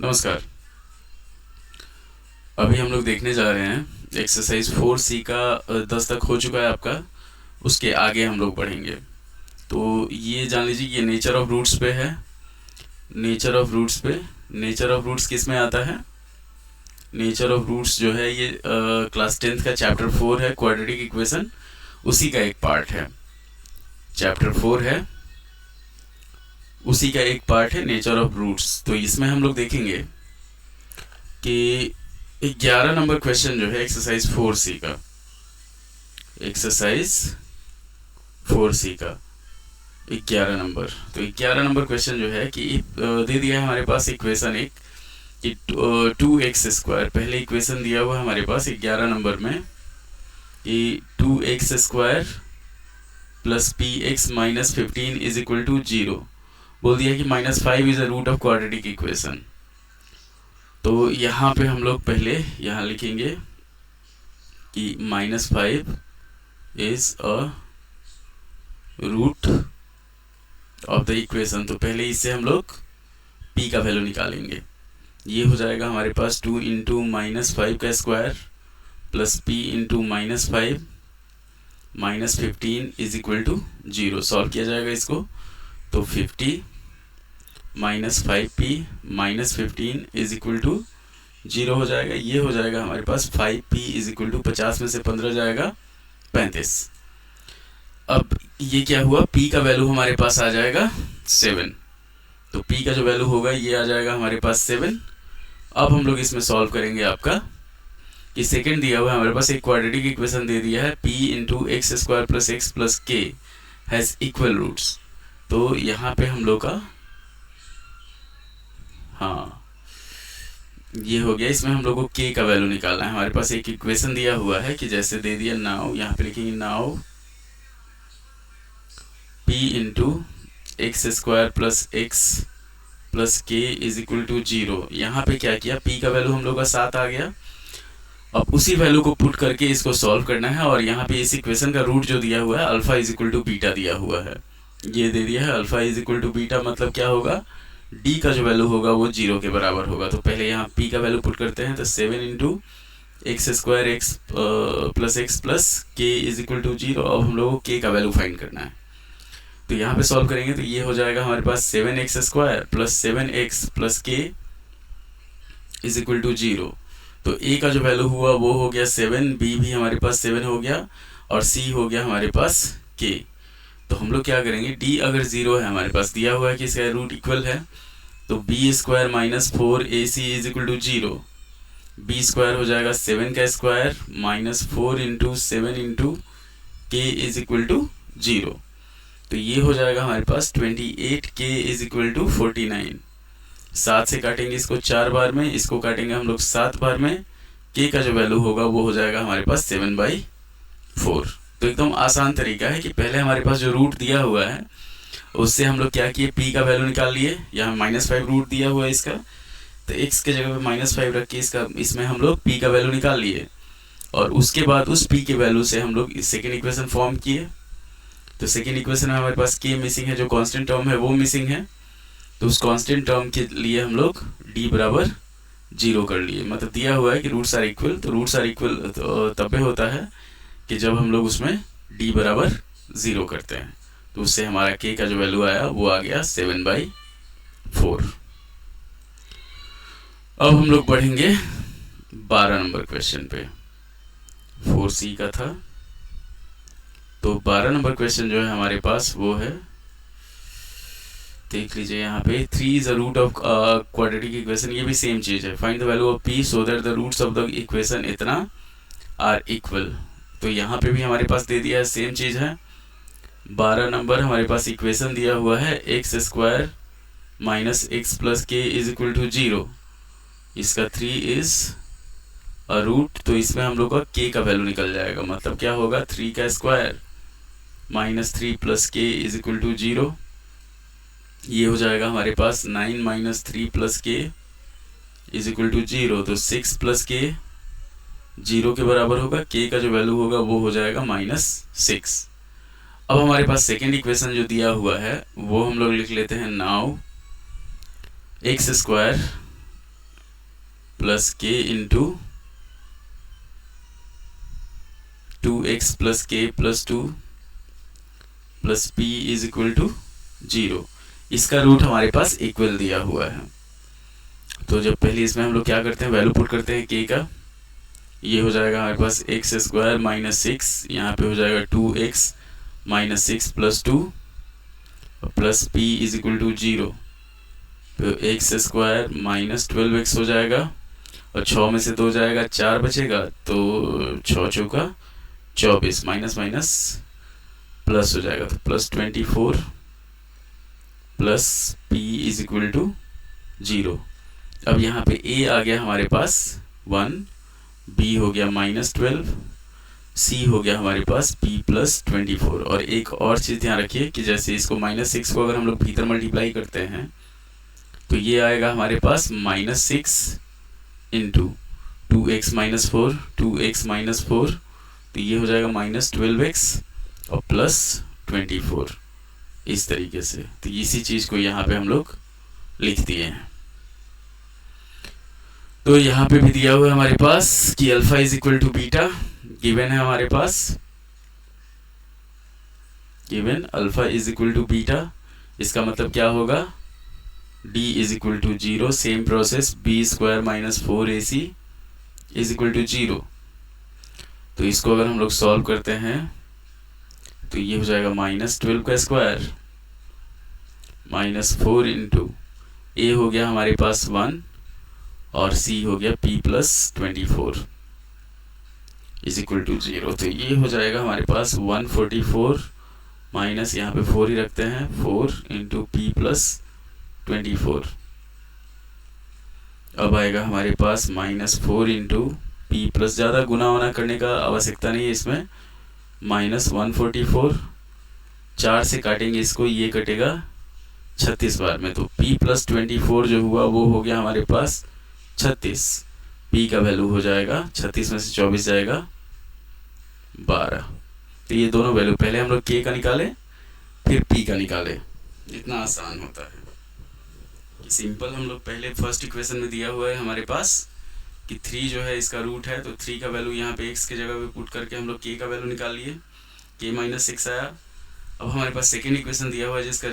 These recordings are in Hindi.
नमस्कार। अभी हम लोग देखने जा रहे हैं एक्सरसाइज 4C का 10 तक हो चुका है आपका। उसके आगे हम लोग बढ़ेंगे। तो ये जान लीजिए ये नेचर ऑफ रूट्स पे है। नेचर ऑफ रूट्स पे नेचर ऑफ रूट्स किस में आता है? नेचर ऑफ रूट्स जो है ये क्लास 10th का चैप्टर 4 है, क्वाड्रेटिक इक्वेशन, उसी का एक पार्ट है। चैप्टर 4 है, उसी का एक पार्ट है नेचर ऑफ रूट्स। तो इसमें हम लोग देखेंगे कि 11 नंबर क्वेश्चन जो है एक्सरसाइज 4C का, एक्सरसाइज 4C का 11 नंबर। तो 11 नंबर क्वेश्चन जो है कि दे दिया है हमारे पास इक्वेशन एक कि 2x², पहले इक्वेशन दिया हुआ है हमारे पास 11 नंबर में कि 2x² plus px minus 15 is equal to 0। बोल दिया कि -5 is a root of quadratic equation. तो यहाँ पे हम लोग पहले यहाँ लिखेंगे कि -5 is a root of the equation. तो पहले इससे हम लोग p का वैल्यू निकालेंगे। ये हो जाएगा हमारे पास 2 इंटू -5 का square plus p into -5 minus 15 is equal to 0। Solve किया जाएगा इसको, तो 50 minus 5p minus 15 is equal to 0 हो जाएगा। ये हो जाएगा हमारे पास 5p इज इक्वल टू 50 में से 15 जाएगा 35। अब ये क्या हुआ, p का वैल्यू हमारे पास आ जाएगा 7। तो p का जो वैल्यू होगा ये आ जाएगा हमारे पास 7। अब हम लोग इसमें सॉल्व करेंगे आपका कि सेकेंड दिया हुआ है हमारे पास एक क्वाड्रेटिक इक्वेशन दे दिया है, p into x² plus x plus के हैज़ इक्वल रूट्स। तो यहाँ पे हम लोग का हाँ ये हो गया। इसमें हम लोग को k का वैल्यू निकालना है। हमारे पास एक इक्वेशन दिया हुआ है कि जैसे दे दिया नाउ, यहाँ पे लिखेंगे now p into x² plus x plus के इज इक्वल टू 0। यहाँ पे क्या किया, p का वैल्यू हम लोग का 7 आ गया। अब उसी वैल्यू को पुट करके इसको सॉल्व करना है। और यहाँ पे इस इक्वेशन का रूट जो दिया हुआ है alpha is equal to beta दिया हुआ है। ये दे दिया है alpha is equal to beta, मतलब क्या होगा, d का जो वैल्यू होगा वो 0 के बराबर होगा। तो पहले यहाँ p का वैल्यू पुट करते हैं। तो 7 into x² x plus x plus के इज इक्वल टू 0। अब हम लोग को k का वैल्यू फाइंड करना है। तो यहाँ पे सॉल्व करेंगे तो ये हो जाएगा हमारे पास 7x² प्लस 7x प्लस के इज इक्वल टू 0। तो a का जो वैल्यू हुआ वो हो गया 7, b भी हमारे पास 7 हो गया और c हो गया हमारे पास k। तो हम लोग क्या करेंगे, d अगर 0 है, हमारे पास दिया हुआ है कि इसका रूट इक्वल है, तो b² minus 4ac is equal to 0। b² हो जाएगा 7 का स्क्वायर माइनस 4 इंटू 7 इंटू के इज इक्वल टू 0। तो ये हो जाएगा हमारे पास 28k इज इक्वल टू 49। 7 से काटेंगे इसको 4 बार में, इसको काटेंगे हम लोग 7 बार में। k का जो वैल्यू होगा वो हो जाएगा हमारे पास 7/4। तो एकदम आसान तरीका है कि पहले हमारे पास जो रूट दिया हुआ है उससे हम लोग क्या किए, p का वैल्यू निकाल लिए। यहाँ -5 रूट दिया हुआ है इसका, तो x के जगह पे -5 रख के इसमें हम लोग p का वैल्यू निकाल लिए। और उसके बाद उस p के वैल्यू से हम लोग सेकेंड इक्वेशन फॉर्म किए। तो सेकेंड इक्वेशन में हमारे पास k मिसिंग है, जो कांस्टेंट टर्म है वो मिसिंग है। तो उस कांस्टेंट टर्म के लिए हम लोग d बराबर 0 कर लिए। मतलब दिया हुआ है कि रूट्स आर इक्वल, तो रूट्स आर इक्वल तब होता है कि जब हम लोग उसमें d बराबर 0 करते हैं। तो उससे हमारा k का जो वैल्यू आया वो आ गया 7/4। अब हम लोग बढ़ेंगे 12 नंबर क्वेश्चन पे। 4C का था, तो 12 नंबर क्वेश्चन जो है हमारे पास वो है, देख लीजिए यहाँ पे 3 is a root of quadratic equation. ये भी सेम चीज़ है, find the value of p so that the roots of the equation इतना आर इक्वल। तो यहाँ पे भी हमारे पास दे दिया है, सेम चीज़ है। 12 नंबर हमारे पास इक्वेशन दिया हुआ है x² माइनस एक्स प्लस के इज इक्वल टू 0। इसका 3 इज अ रूट, तो इसमें हम लोग का k का वैल्यू निकल जाएगा। मतलब क्या होगा, 3 का स्क्वायर माइनस 3 प्लस के इज इक्वल टू 0। ये हो जाएगा हमारे पास 9 माइनस 3 प्लस के इज इक्वल टू 0। तो 6 प्लस के 0 के बराबर होगा। k का जो वैल्यू होगा वो हो जाएगा -6। अब हमारे पास सेकेंड इक्वेशन जो दिया हुआ है वो हम लोग लिख लेते हैं now x² plus k into 2x plus k plus 2 plus p is equal to 0। इसका रूट हमारे पास इक्वल दिया हुआ है। तो जब पहले इसमें हम लोग क्या करते हैं, वैल्यू पुट करते हैं k का। ये हो जाएगा हमारे पास एक्स स्क्वायर माइनस 6, यहाँ पे हो जाएगा 2x minus 6 plus 2 plus p is equal to 0। तो एक्स स्क्वायर माइनस 12x हो जाएगा और 6 में से 2 जाएगा, 4 बचेगा, तो 6 चौका 24, माइनस माइनस प्लस हो जाएगा, तो plus 24 plus p is equal to 0। अब यहाँ पे a आ गया हमारे पास 1, b हो गया माइनस 12, c हो गया हमारे पास p प्लस 24। और एक और चीज़ ध्यान रखिए कि जैसे इसको माइनस 6 को अगर हम लोग भीतर मल्टीप्लाई करते हैं तो ये आएगा हमारे पास minus 6 into 2x minus 4, 2x minus 4, तो ये हो जाएगा माइनस 12x और प्लस 24, इस तरीके से। तो इसी चीज़ को यहाँ पे हम लोग लिख दिए हैं। तो यहाँ पे भी दिया हुआ है हमारे पास कि alpha is equal to beta, given है हमारे पास, given alpha is equal to beta. इसका मतलब क्या होगा, d is equal to 0, same process b square minus 4ac is equal to 0। तो इसको अगर हम लोग सॉल्व करते हैं तो ये हो जाएगा माइनस 12 का स्क्वायर माइनस 4 इंटू a हो गया हमारे पास 1 और c हो गया p plus 24 is equal to 0। तो ये हो जाएगा हमारे पास 144 माइनस, यहाँ पे 4 ही रखते हैं, 4 इंटू p प्लस 24। अब आएगा हमारे पास माइनस 4 इंटू पी प्लस, ज़्यादा गुना वना करने का आवश्यकता नहीं है इसमें, माइनस 144, 4 से काटेंगे इसको, ये कटेगा 36 बार में, तो p प्लस 24 जो हुआ वो हो गया हमारे पास 36। p का वैल्यू हो जाएगा 36 में से 24 जाएगा 12। तो ये दोनों वैल्यू, पहले हम लोग k का निकाले फिर p का निकाले, इतना आसान होता है। सिंपल हम लोग पहले फर्स्ट इक्वेशन में दिया हुआ है हमारे पास कि 3 जो है इसका रूट है, तो 3 का वैल्यू यहाँ पे x की जगह पे पुट करके हम लोग k का वैल्यू निकाल लिए, k माइनस 6 आया। अब हमारे पास सेकेंड इक्वेशन दिया हुआ है जिसका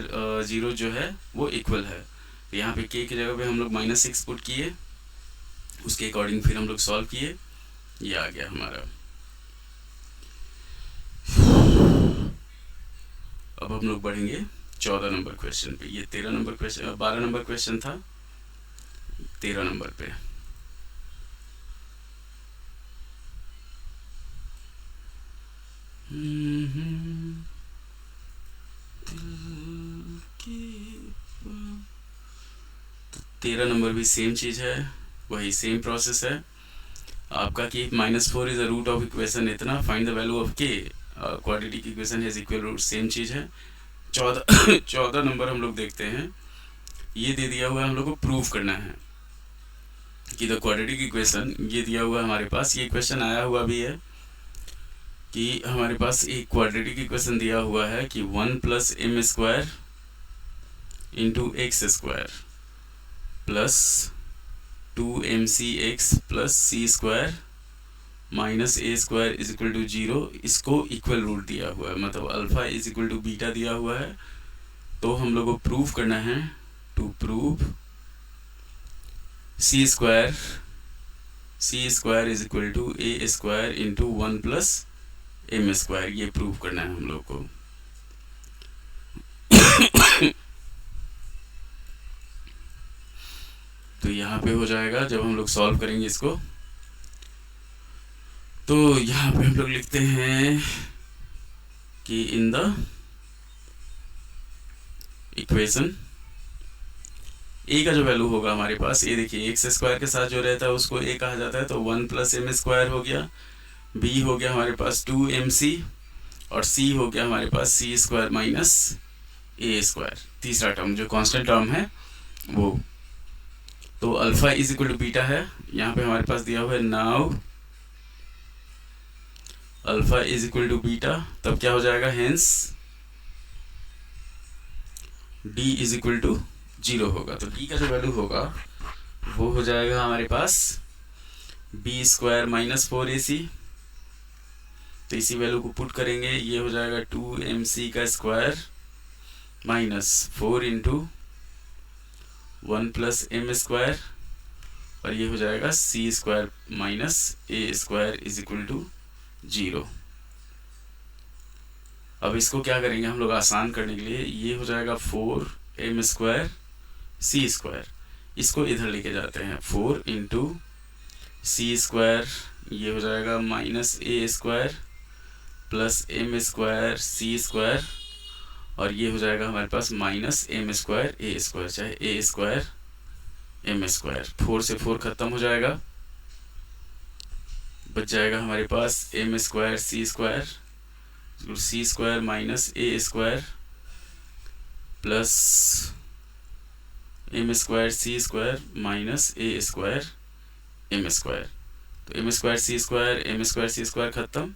0 जो है वो इक्वल है, तो यहाँ पे k की जगह पे हम लोग माइनस 6 पुट किए, उसके अकॉर्डिंग फिर हम लोग सॉल्व किए, ये आ गया हमारा। अब हम लोग बढ़ेंगे 14 नंबर क्वेश्चन पे। ये 13 नंबर क्वेश्चन, 12 नंबर क्वेश्चन था, 13 नंबर पे। तो 13 नंबर भी सेम चीज़ है, वही सेम प्रोसेस है आपका कि -4 is the root of equation इतना, find the value of K, quadratic equation has equal root, same चीज़ है। 14 नंबर हम लोग देखते हैं, ये दे दिया हुआ है हम लोग को प्रूव करना है कि द क्वाड्रेटिक इक्वेशन, ये दिया हुआ है हमारे पास, ये क्वेश्चन आया हुआ भी है कि हमारे पास एक क्वाड्रेटिक इक्वेशन दिया हुआ है कि 1 plus M square into x square plus 2mcx plus c square minus A square is equal to 0, इसको इक्वल रूट दिया हुआ है, मतलब alpha is equal to beta दिया हुआ है। तो हम लोग को प्रूव करना है, to prove c square is equal to A square into 1 plus M square, ये प्रूव करना है हम लोग को। तो यहाँ पे हो जाएगा जब हम लोग सॉल्व करेंगे इसको, तो यहाँ पे हम लोग लिखते हैं कि इन द इक्वेशन ए का जो वैल्यू होगा हमारे पास, ए देखिए एक्स स्क्वायर के साथ जो रहता है उसको ए कहा जाता है, तो 1 प्लस एम स्क्वायर हो गया, बी हो गया हमारे पास 2mc और सी हो गया हमारे पास सी स्क्वायर माइनस ए स्क्वायर, तीसरा टर्म जो कांस्टेंट टर्म है वो। तो alpha is equal to beta है, यहाँ पे हमारे पास दिया हुआ है now alpha is equal to beta, तब क्या हो जाएगा, hence d is equal to 0 होगा। तो d का जो वैल्यू होगा वो हो जाएगा हमारे पास बी स्क्वायर माइनस 4ac, तो इसी वैल्यू को पुट करेंगे, ये हो जाएगा 2mc का square minus 4 into 1 plus M square, और ये हो जाएगा C square minus A square is equal to 0। अब इसको क्या करेंगे हम लोग आसान करने के लिए, ये हो जाएगा 4m स्क्वायर सी स्क्वायर, इसको इधर लेके जाते हैं, 4 इंटू सी स्क्वायर, ये हो जाएगा माइनस ए square plus M square c square, और ये हो जाएगा हमारे पास माइनस एम स्क्वायर ए स्क्वायर, चाहे ए स्क्वायर एम स्क्वायर। 4 से 4 खत्म हो जाएगा, बच जाएगा हमारे पास M square c square minus ए square plus M square c square minus ए स्क्वायर एम स्क्वायर। तो एम स्क्वायर सी स्क्वायर खत्म।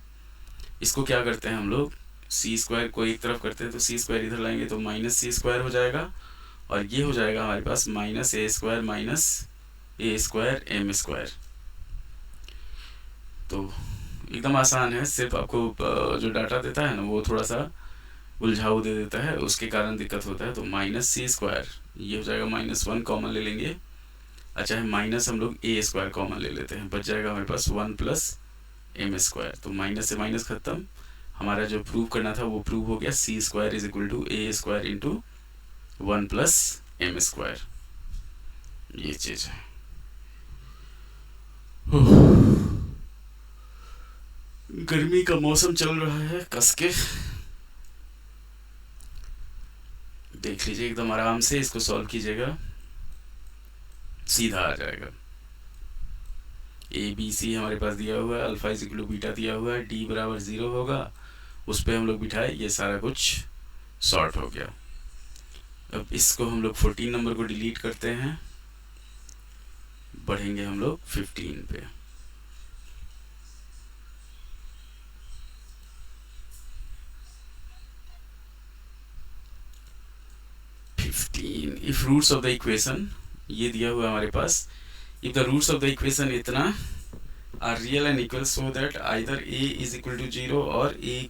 इसको क्या करते हैं हम लोग, सी स्क्वायर को एक तरफ करते हैं तो सी स्क्वायर इधर लाएंगे तो माइनस सी स्क्वायर हो जाएगा, और ये हो जाएगा हमारे पास माइनस ए स्क्वायर एम स्क्वायर। तो एकदम आसान है, सिर्फ आपको जो डाटा देता है ना वो थोड़ा सा उलझाऊ दे देता है, उसके कारण दिक्कत होता है। तो माइनस सी स्क्वायर, ये हो जाएगा -1 कॉमन ले लेंगे, अच्छा है माइनस हम लोग ए स्क्वायर कॉमन ले लेते हैं, बच जाएगा हमारे पास 1 प्लस एम स्क्वायर। तो माइनस से माइनस खत्म, हमारा जो प्रूव करना था वो प्रूव हो गया, सी square is equal to A square into 1 plus M square, ये चीज है। गर्मी का मौसम चल रहा है कस के, देख लीजिए एकदम आराम से इसको सॉल्व कीजिएगा, सीधा आ जाएगा। ए बी सी हमारे पास दिया हुआ है, alpha is equal to beta दिया हुआ है, डी बराबर 0 होगा, उस पर हम लोग बिठाए, ये सारा कुछ सॉर्ट हो गया। अब इसको हम लोग 14 नंबर को डिलीट करते हैं, बढ़ेंगे हम लोग 15 पे। If roots of the equation, ये दिया हुआ है हमारे पास, if the roots of the equation इतना are real and equal so that either a is equal to 0 और a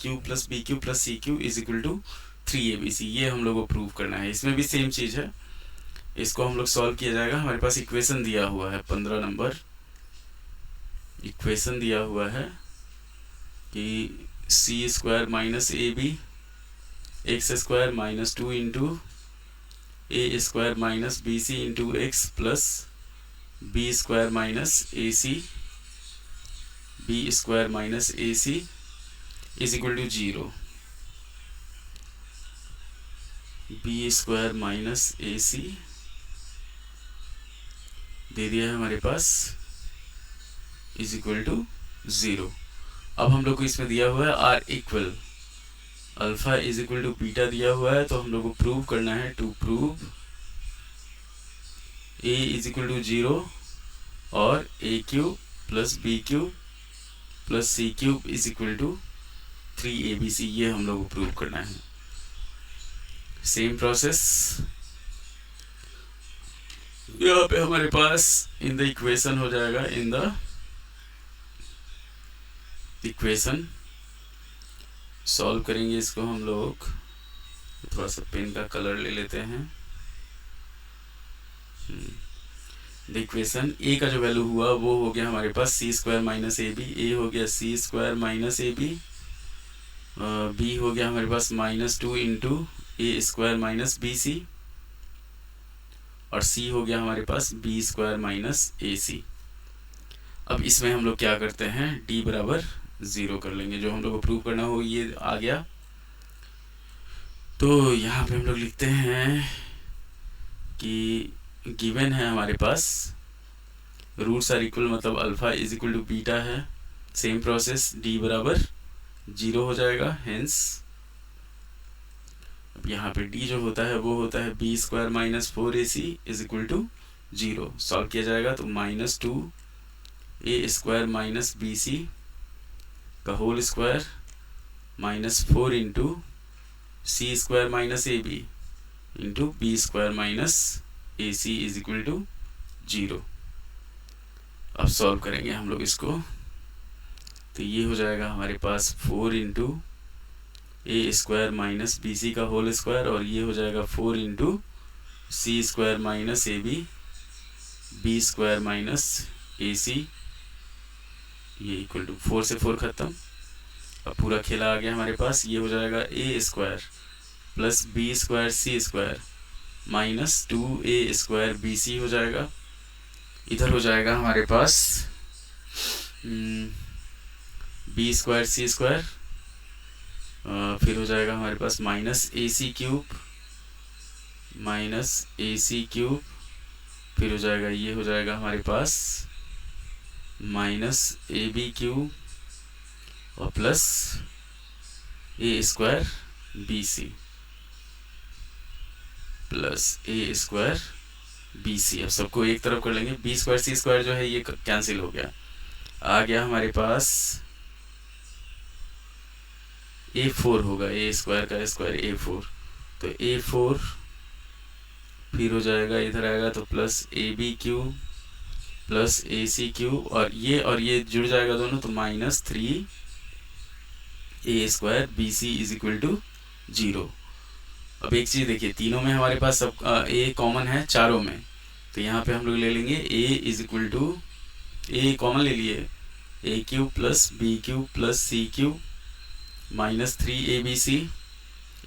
cube plus b cube plus c cube is equal to 3abc, ये हम लोग को प्रूव करना है। इसमें भी सेम चीज है, इसको हम लोग सॉल्व किया जाएगा। हमारे पास इक्वेशन दिया हुआ है 15 नंबर, इक्वेशन दिया हुआ है कि c square minus a b x square minus 2 into a square minus b c into x plus b square minus a c b square minus a c is equal to 0, b square minus a c दे दिया है हमारे पास इज इक्वल टू 0। अब हम लोग को इसमें दिया हुआ है are equal alpha is equal to beta दिया हुआ है, तो हम लोग को प्रूव करना है, to prove a is equal to 0 और a cube plus b cube plus c cube is equal to 3abc, ये हम लोग को प्रूव करना है। सेम प्रोसेस यहाँ पे हमारे पास इन द इक्वेशन हो जाएगा, इन द इक्वेशन सॉल्व करेंगे इसको हम लोग। थोड़ा सा पेन का कलर ले लेते हैं। द इक्वेशन ए का जो वैल्यू हुआ वो हो गया हमारे पास c square minus a b, a हो गया सी square minus a b, b हो गया हमारे पास -2 into a square minus b c, और सी हो गया हमारे पास b square minus a c. अब इसमें हम लोग क्या करते हैं, डी बराबर 0 कर लेंगे, जो हम लोग को प्रूव करना हो ये आ गया। तो यहाँ पे हम लोग लिखते हैं कि गिवन है हमारे पास रूट्स आर इक्वल, मतलब alpha is equal to beta है, सेम प्रोसेस, डी बराबर 0 हो जाएगा, हेंस अब यहाँ पे डी जो होता है वो होता है b square minus 4ac is equal to 0। Solve किया जाएगा तो -2 a square minus b c का whole square -4 into c square minus a b into b square minus a c is equal to 0। अब सॉल्व करेंगे हम लोग इसको, तो ये हो जाएगा हमारे पास 4 into a square minus b c का होल स्क्वायर, और ये हो जाएगा 4 into c square minus a b square minus a c, ये इक्वल टू 4 से 4 खत्म। अब पूरा खेला आ गया हमारे पास, ये हो जाएगा a square plus b square c square minus 2a square b c हो जाएगा। इधर हो जाएगा हमारे पास बी स्क्वायर सी स्क्वायर, फिर हो जाएगा हमारे पास minus a c cube minus a c cube, फिर हो जाएगा ये हो जाएगा हमारे पास माइनस ए बी क्यूब और plus a square b c plus a square b c. अब सबको एक तरफ कर लेंगे, बी स्क्वायर सी स्क्वायर जो है ये कैंसिल हो गया, आ गया हमारे पास a4 होगा, ए स्क्वायर का स्क्वायर a4, तो a4 फिर हो जाएगा इधर आएगा तो plus a b cube plus a c cube, और ये जुड़ जाएगा दोनों तो minus 3 a square b c is equal to 0। अब एक चीज़ देखिए, तीनों में हमारे पास सब ए कॉमन है चारों में, तो यहाँ पे हम लोग ले लेंगे a is equal to, a common ले लिए, a cube plus b cube plus c cube minus 3 a b c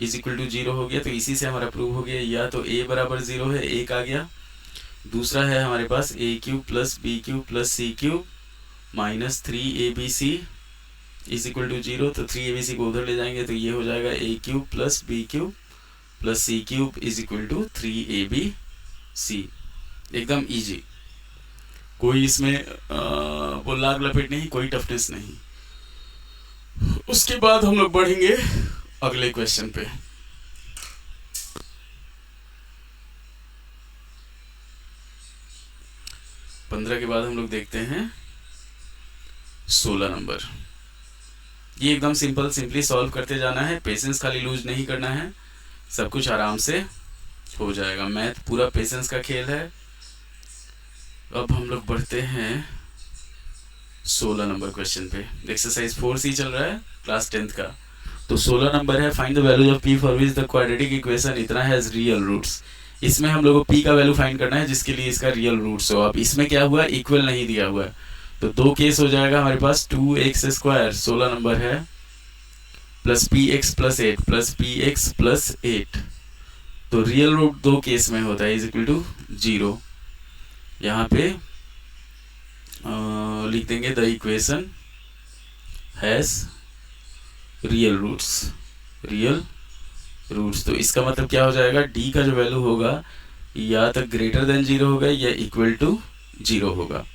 is equal to 0 हो गया। तो इसी से हमारा प्रूव हो गया, या तो a बराबर 0 है, एक आ गया, दूसरा है हमारे पास a cube plus b cube plus c cube minus 3 a b c is equal to 0, तो 3 ए बी सी को उधर ले जाएंगे तो ये हो जाएगा a cube plus b cube plus c cube is equal to 3 a b c. एकदम इजी, कोई इसमें वो लाग लपेट नहीं, कोई टफनेस नहीं। उसके बाद हम लोग बढ़ेंगे अगले क्वेश्चन पे। 15 के बाद हम लोग देखते हैं 16 नंबर। ये एकदम सिंपली सॉल्व करते जाना है, पेशेंस खाली लूज नहीं करना है, सब कुछ आराम से हो जाएगा। मैथ पूरा पेशेंस का खेल है। अब हम लोग बढ़ते हैं 16 नंबर क्वेश्चन पे। एक्सरसाइज 4C चल रहा है क्लास 10th का। तो 16 नंबर है, find the values of p for which the quadratic equation इतना हैज रियल रूट्स। इसमें हम लोग को p का वैल्यू फाइंड करना है जिसके लिए इसका रियल रूट्स हो। अब इसमें क्या हुआ, इक्वल नहीं दिया हुआ है, तो दो केस हो जाएगा हमारे पास 2x स्क्वायर 16 नंबर है plus px plus 8 plus px plus 8। तो रियल रूट दो केस में होता है इज इक्वल टू 0। यहाँ पे लिख देंगे the equation has real roots. तो इसका मतलब क्या हो जाएगा, d का जो वैल्यू होगा या तो ग्रेटर देन 0 होगा या इक्वल टू 0 होगा।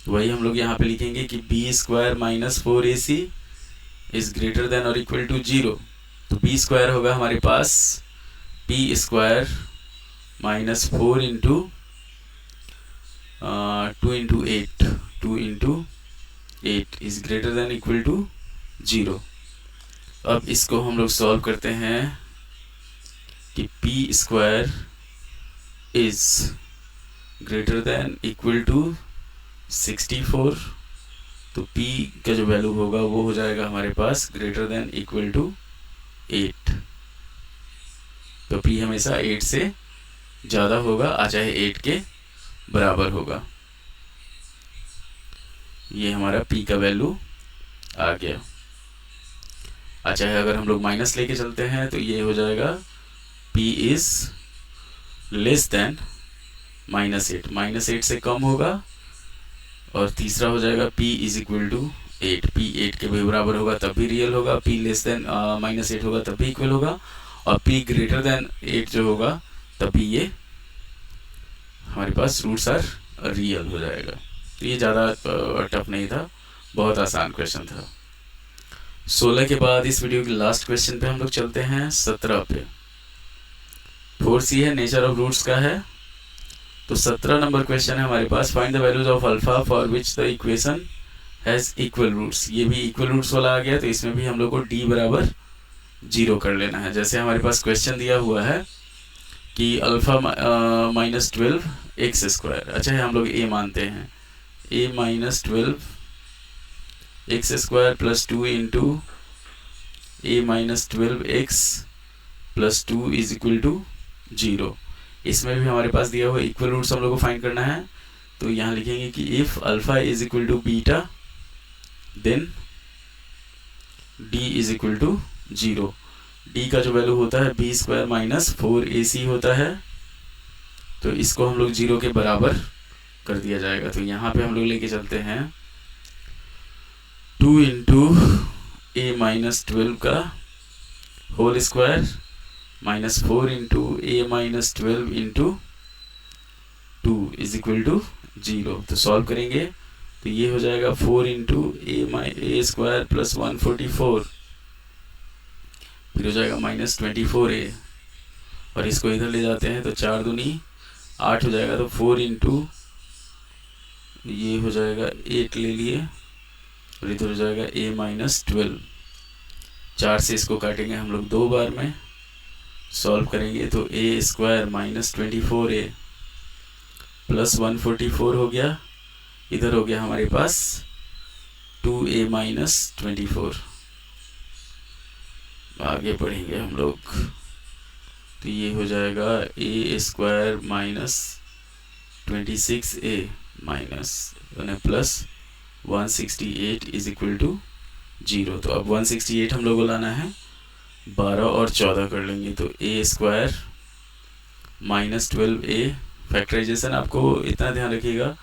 वही हम लोग यहाँ पे लिखेंगे कि b square minus 4ac is greater than और इक्वल टू 0। तो बी स्क्वायर होगा हमारे पास p square minus 4 into 2 into 8 is greater than equal to 0। अब इसको हम लोग सॉल्व करते हैं कि p square is greater than equal to 64। तो p का जो वैल्यू होगा वो हो जाएगा हमारे पास ग्रेटर देन इक्वल टू 8। तो p हमेशा 8 से ज़्यादा होगा, आ चाहे 8 के बराबर होगा। ये हमारा p का वैल्यू आ गया। अच्छा है, अगर हम लोग माइनस लेके चलते हैं तो ये हो जाएगा p इज लेस देन -8, -8 से कम होगा। और तीसरा हो जाएगा p is equal to 8, p 8 के बराबर होगा तब भी रियल होगा, p लेस देन -8 होगा तब भी इक्वल होगा, और p ग्रेटर देन 8 जो होगा तब भी ये हमारे पास रूट्स आर रियल हो जाएगा। तो ये ज़्यादा टफ नहीं था, बहुत आसान क्वेश्चन था। 16 के बाद इस वीडियो के लास्ट क्वेश्चन पे हम लोग चलते हैं 17 पे। 4C है, नेचर ऑफ रूट्स का है। तो 17 नंबर क्वेश्चन है हमारे पास, find the values of alpha for which the equation has equal roots. ये भी इक्वल रूट्स वाला आ गया, तो इसमें भी हम लोग को d बराबर 0 कर लेना है। जैसे हमारे पास क्वेश्चन दिया हुआ है कि अल्फा -12 x स्क्वायर। अच्छा है, हम लोग a मानते हैं, a minus 12 x square plus 2 into a minus 12 x plus 2 is equal to 0। इसमें भी हमारे पास दिया हुआ इक्वल रूट्स हम लोग को फाइंड करना है। तो यहाँ लिखेंगे कि if alpha is equal to beta then D is equal to 0। D का जो वैल्यू होता है बी स्क्वायर माइनस 4ac होता है, तो इसको हम लोग 0 के बराबर कर दिया जाएगा। तो यहाँ पे हम लोग लेके चलते हैं 2 इंटू ए माइनस 12 का whole square minus 4 into a minus 12 into 2 is equal to 0। तो सॉल्व करेंगे तो ये हो जाएगा 4 इंटू ए स्क्वायर प्लस 144, फिर हो जाएगा माइनस 24a, और इसको इधर ले जाते हैं तो 4 दूनी 8 हो जाएगा। तो 4 इंटू ये हो जाएगा 8 ले लिए, और इधर हो जाएगा a माइनस 12। 4 से इसको काटेंगे हम लोग 2 बार में, सॉल्व करेंगे तो a square minus 24a plus 144 हो गया, इधर हो गया हमारे पास 2a माइनस 24। आगे बढ़ेंगे हम लोग तो ये हो जाएगा a square minus 26a minus plus 168 is equal to 0। तो अब 168 हम लोग को लाना है, 12 और 14 कर लेंगे तो a square minus 12a, factorisation आपको इतना ध्यान रखिएगा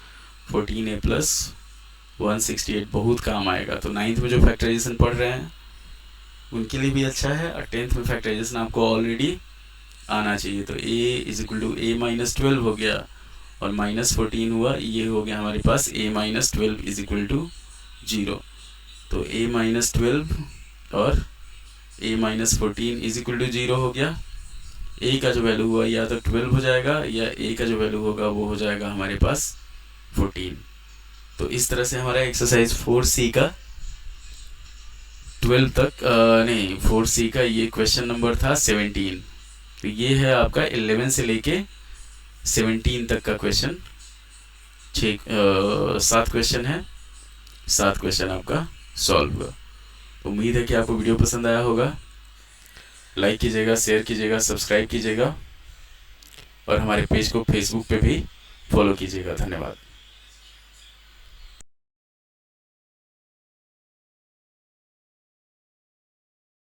14a प्लस 168 बहुत काम आएगा। तो 9th में जो फैक्टराइजेशन पढ़ रहे हैं उनके लिए भी अच्छा है, और 10th में फैक्टराइजेशन आपको ऑलरेडी आना चाहिए। तो a is equal to a minus 12 हो गया और माइनस 14 हुआ, ये हो गया हमारे पास a minus 12 is equal to 0। तो a माइनस 12 और a minus 14 is equal to 0 हो गया। a का जो वैल्यू हुआ या तो 12 हो जाएगा, या a का जो वैल्यू होगा वो हो जाएगा हमारे पास 14। तो इस तरह से हमारा एक्सरसाइज 4c का 12 तक नहीं 4c का ये क्वेश्चन नंबर था 17। तो ये है आपका 11 से लेके 17 तक का क्वेश्चन। 7 क्वेश्चन है, 7 क्वेश्चन आपका सॉल्व हुआ। उम्मीद है कि आपको वीडियो पसंद आया होगा। लाइक कीजिएगा, शेयर कीजिएगा, सब्सक्राइब कीजिएगा, और हमारे पेज को फेसबुक पे भी फॉलो कीजिएगा। धन्यवाद।